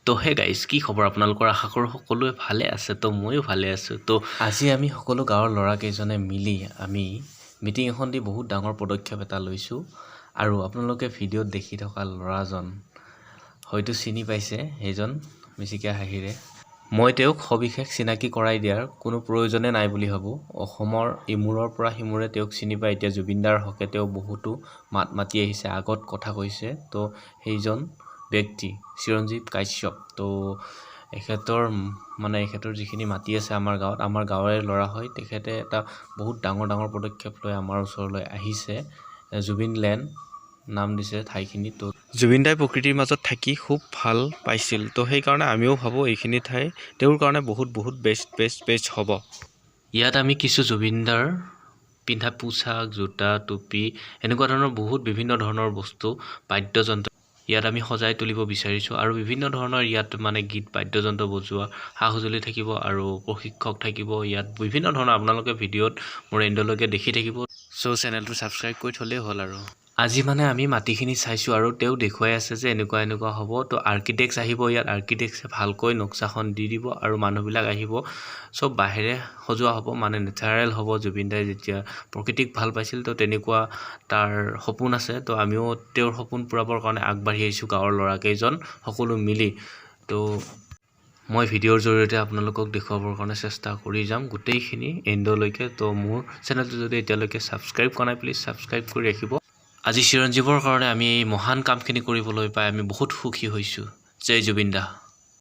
তো hey guys কি খবৰ আপোনালোকৰ আশা কৰোঁ সকলোৱে ভালে আছে তো ময়ো ভালে আছোঁ তো আজি আমি সকলো গাঁৱৰ ল'ৰাকেইজনে মিলি আমি মিটিং এখন দি বহুত ডাঙৰ পদক্ষেপ এটা লৈছোঁ আৰু আপোনালোকে ভিডিঅ'ত দেখি থকা ল'ৰাজন হয়তো চিনি পাইছে সেইজন মিচিকীয়া হাঁহিৰে মই তেওঁক সবিশেষ চিনাকি কৰাই দিয়াৰ কোনো প্ৰয়োজনে নাই বুলি ভাবোঁ অসমৰ ইমূৰৰ পৰা সিমূৰে তেওঁক চিনি পায় এতিয়া জুবিনদাৰ হকে তেওঁ বহুতো মাত মাতি আহিছে আগত কথা কৈছে তো সেইজন ব্যক্তি চিৰঞ্জীৱ কাশ্যপ তো এখেতৰ যিখিনি মাটি আছে আমাৰ গাঁৱৰে ল'ৰা হয় তেখেতে এটা বহুত ডাঙৰ পদক্ষেপ লৈ আমাৰ ওচৰলৈ আহিছে জুবিন লেণ্ড নাম দিছে ঠাইখিনি তো জুবিন দাই প্ৰকৃতিৰ মাজত থাকি খুব ভাল পাইছিল তো সেইকাৰণে আমিও ভাবোঁ এইখিনি ঠাই তেওঁৰ কাৰণে বহুত বেষ্ট হ'ব ইয়াত আমি কিছু জুবিনদাৰ পিন্ধা পোছাক জোতা টুপি এনেকুৱা ধৰণৰ বহুত বিভিন্ন ধৰণৰ বস্তু বাদ্যযন্ত্ৰ ইয়াত আমি সজাই তুলিব বিচাৰিছোঁ আৰু বিভিন্ন ধৰণৰ ইয়াত গীত বাদ্যযন্ত্ৰ বজোৱা সা-সঁজুলি থাকিব আৰু প্ৰশিক্ষক থাকিব ইয়াত বিভিন্ন ধৰণৰ আপোনালোকে ভিডিঅ'ত মোৰ এণ্ডলৈকে দেখি থাকিব সো চেনেলটো সাবস্ক্ৰাইব কৰি থলেই হ'ল আৰু আজি আমি মাটিখিনি চাইছোঁ আৰু তেওঁ দেখুৱাই আছে যে এনেকুৱা হ'ব তো আৰ্কিটেক্টছ আহিব ইয়াত আৰ্কিটেক্টছে ভালকৈ নক্সাখন দি দিব আৰু মানুহবিলাক আহিব সব বাহিৰে সজোৱা হ'ব নেচাৰেল হ'ব জুবিন দাই যেতিয়া প্ৰকৃতিক ভাল পাইছিল তো তেনেকুৱা তাৰ সপোন আছে তো আমিও তেওঁৰ সপোন পূৰাবৰ কাৰণে আগবাঢ়ি আহিছোঁ গাঁৱৰ ল'ৰাকেইজন সকলো মিলি তো মই ভিডিঅ'ৰ জৰিয়তে আপোনালোকক দেখুৱাবৰ কাৰণে চেষ্টা কৰি যাম গোটেইখিনি এণ্ডলৈকে তো মোৰ চেনেলটো যদি এতিয়ালৈকে সাবস্ক্ৰাইব কৰা নাই প্লিজ সাবস্ক্ৰাইব কৰি ৰাখিব আজি চিৰঞ্জীৱৰ কাৰণে আমি এই মহান কামখিনি কৰিবলৈ পাই আমি বহুত সুখী হৈছোঁ জয় জুবিন দা